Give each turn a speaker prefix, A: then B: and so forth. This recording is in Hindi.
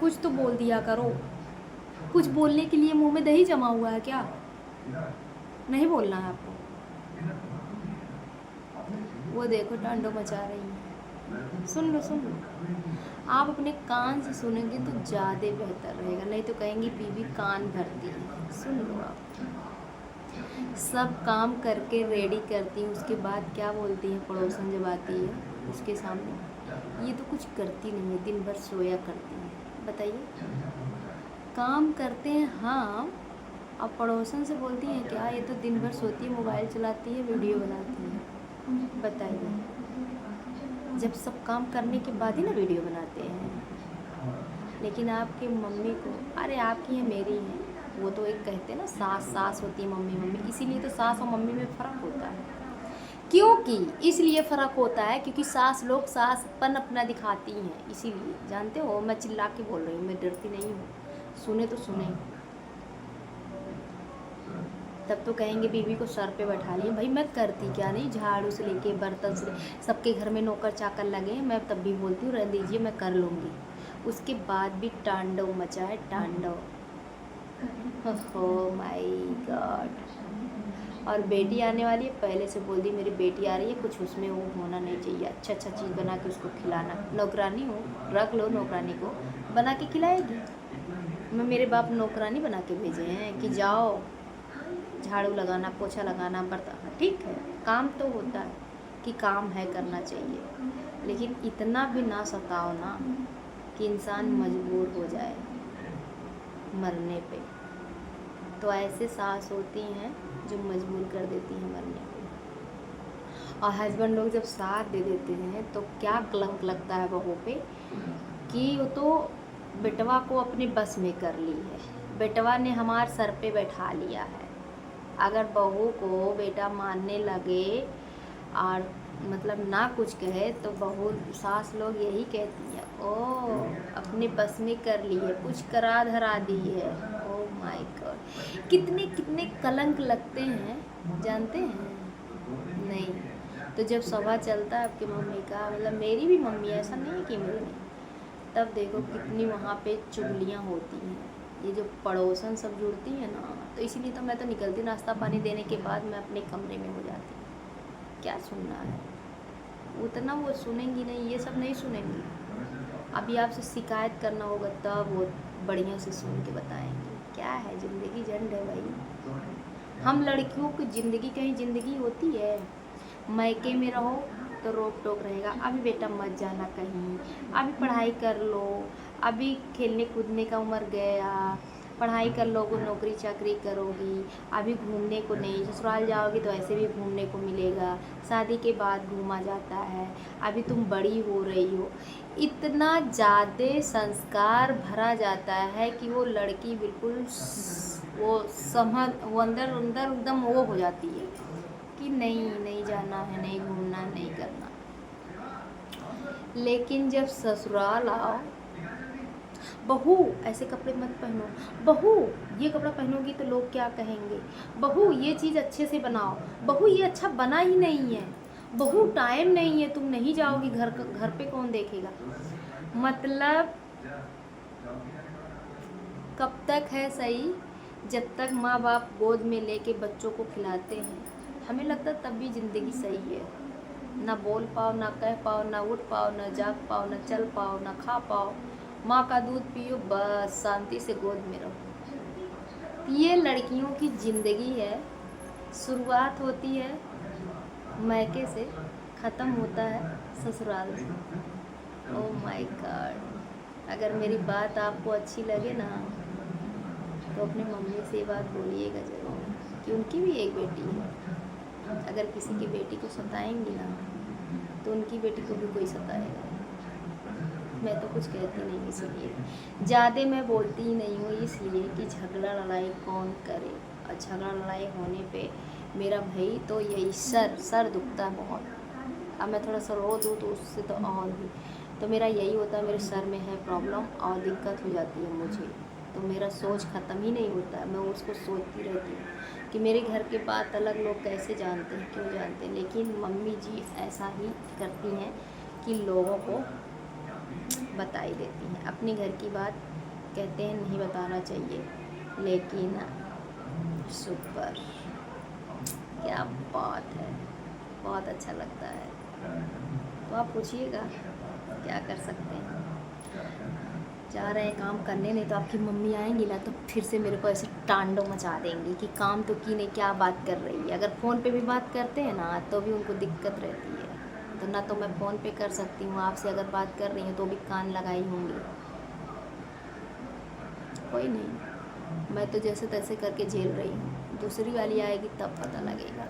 A: कुछ तो बोल दिया करो। कुछ बोलने के लिए मुंह में दही जमा हुआ है क्या? नहीं बोलना है आपको। वो देखो टांडो मचा रही है। सुन लो सुन लो। आप अपने कान से सुनेंगे तो ज़्यादा बेहतर रहेगा, नहीं तो कहेंगी बीवी कान भरती है। सुन लो आप। सब काम करके रेडी करती हैं, उसके बाद क्या बोलती हैं पड़ोसन जब आती है उसके सामने, ये तो कुछ करती नहीं है, दिन भर सोया करती है। बताइए, काम करते हैं हाँ, अब पड़ोसन से बोलती हैं क्या ये तो दिन भर सोती है, मोबाइल चलाती है, वीडियो बनाती है। बताइए, जब सब काम करने के बाद ही ना वीडियो बनाते हैं। लेकिन आपकी मम्मी को, अरे आपकी है मेरी है, वो तो एक कहते हैं ना सास सास होती है मम्मी मम्मी, इसीलिए तो सास और मम्मी में फ़र्क होता है। क्योंकि इसलिए फ़र्क होता है क्योंकि सास लोग सासपन अपना दिखाती हैं, इसीलिए। जानते हो, मैं चिल्ला के बोल रही हूँ, मैं डरती नहीं हूँ। सुने तो सुने, तब तो कहेंगे बीवी को सर पे बैठा लिए। भाई मैं करती क्या नहीं, झाड़ू से लेके बर्तन से, सबके घर में नौकर चाकर लगे हैं, मैं तब भी बोलती हूँ रहने दीजिए मैं कर लूँगी। उसके बाद भी तांडव मचा है, तांडव। हो माय गॉड। और बेटी आने वाली है, पहले से बोल दी मेरी बेटी आ रही है, कुछ उसमें वो होना नहीं चाहिए, अच्छा अच्छा चीज़ बना के उसको खिलाना। नौकरानी हो, रख लो नौकरानी को, बना के खिलाएगी। मैं मेरे बाप नौकरानी बना के भेजे हैं कि जाओ झाड़ू लगाना, पोछा लगाना, बर्तन, ठीक है काम तो होता है कि काम है करना चाहिए, लेकिन इतना भी ना सताओ ना कि इंसान मजबूर हो जाए मरने पे। तो ऐसे सास होती हैं जो मजबूर कर देती हैं मरने पे। और हस्बैंड लोग जब साथ दे देते हैं तो क्या कलंक लगता है बहू पे कि वो तो बेटवा को अपने बस में कर ली है, बेटवा ने हमारे सर पे बैठा लिया है। अगर बहू को बेटा मानने लगे और मतलब ना कुछ कहे तो बहू सास लोग यही कहती है, ओ अपने बस में कर ली है, कुछ करा धरा दी है। ओ माय गॉड, कितने कितने कलंक लगते हैं जानते हैं? नहीं तो जब सभा चलता है आपकी मम्मी का, मतलब मेरी भी मम्मी है, ऐसा नहीं है कि मेरी नहीं, तब देखो कितनी वहाँ पे चुगलियाँ होती हैं। ये जो पड़ोसन सब जुड़ती हैं ना, तो इसीलिए तो मैं तो निकलती, नाश्ता पानी देने के बाद मैं अपने कमरे में हो जाती हूँ। क्या सुनना है, उतना वो सुनेंगी नहीं, ये सब नहीं सुनेंगी। अभी आपसे शिकायत करना होगा तब वो बढ़िया से सुन के बताएंगे। क्या है, ज़िंदगी झंड है भाई। हम लड़कियों की ज़िंदगी कहीं ज़िंदगी होती है? मायके में रहो तो रोक टोक रहेगा, अभी बेटा मत जाना कहीं, अभी पढ़ाई कर लो, अभी खेलने कूदने का उम्र गया, पढ़ाई कर लोगे नौकरी चाकरी करोगी, अभी घूमने को नहीं, ससुराल जाओगी तो ऐसे भी घूमने को मिलेगा, शादी के बाद घूमा जाता है, अभी तुम बड़ी हो रही हो। इतना ज़्यादा संस्कार भरा जाता है कि वो लड़की बिल्कुल वो समझ, वो अंदर अंदर एकदम वो हो जाती है कि नहीं नहीं जाना है, नहीं घूमना, नहीं करना। लेकिन जब ससुराल आओ, बहू ऐसे कपड़े मत पहनो, बहू ये कपड़ा पहनोगी तो लोग क्या कहेंगे, बहू ये चीज़ अच्छे से बनाओ, बहू ये अच्छा बना ही नहीं है, बहू टाइम नहीं है, तुम नहीं जाओगी घर पे कौन देखेगा। मतलब कब तक है सही, जब तक माँ बाप गोद में लेके बच्चों को खिलाते हैं, हमें लगता है तब भी ज़िंदगी सही है। ना बोल पाओ, ना कह पाओ, ना उठ पाओ, ना जाग पाओ, ना चल पाओ, ना खा पाओ, माँ का दूध पियो, बस शांति से गोद में रहो। ये लड़कियों की ज़िंदगी है। शुरुआत होती है मायके से, ख़त्म होता है ससुराल से। Oh my God. अगर मेरी बात आपको अच्छी लगे ना तो अपनी मम्मी से ये बात बोलिएगा ज़रूर कि उनकी भी एक बेटी है। अगर किसी की बेटी को सताएंगी ना तो उनकी बेटी को भी कोई सताएगा। मैं तो कुछ कहती नहीं, इसलिए ज़्यादा मैं बोलती ही नहीं हूँ, इसलिए कि झगड़ा लड़ाई कौन करे। और झगड़ा लड़ाई होने पे मेरा भाई तो यही सर दुखता है बहुत। अब मैं थोड़ा सा रो दूँ तो उससे तो और भी, तो मेरा यही होता है, मेरे सर में है प्रॉब्लम और दिक्कत हो जाती है मुझे, तो मेरा सोच ख़त्म ही नहीं होता है। मैं उसको सोचती रहती हूँ कि मेरे घर के बात अलग लोग कैसे जानते हैं, क्यों जानते हैं, लेकिन मम्मी जी ऐसा ही करती हैं कि लोगों को बताई देती हैं। अपनी घर की बात कहते हैं नहीं बताना चाहिए, लेकिन सुपर, क्या बात है, बहुत अच्छा लगता है। तो आप पूछिएगा क्या कर सकते हैं। जा रहे हैं काम करने, नहीं तो आपकी मम्मी आएंगी ना तो फिर से मेरे को ऐसे टांडव मचा देंगी कि काम तो की नहीं, क्या बात कर रही है। अगर फ़ोन पे भी बात करते हैं ना तो भी उनको दिक्कत रहती है। तो ना तो मैं फ़ोन पे कर सकती हूँ, आपसे अगर बात कर रही हूँ तो भी कान लगाई होंगी। कोई नहीं, मैं तो जैसे तैसे करके झेल रही हूँ, दूसरी वाली आएगी तब पता लगेगा।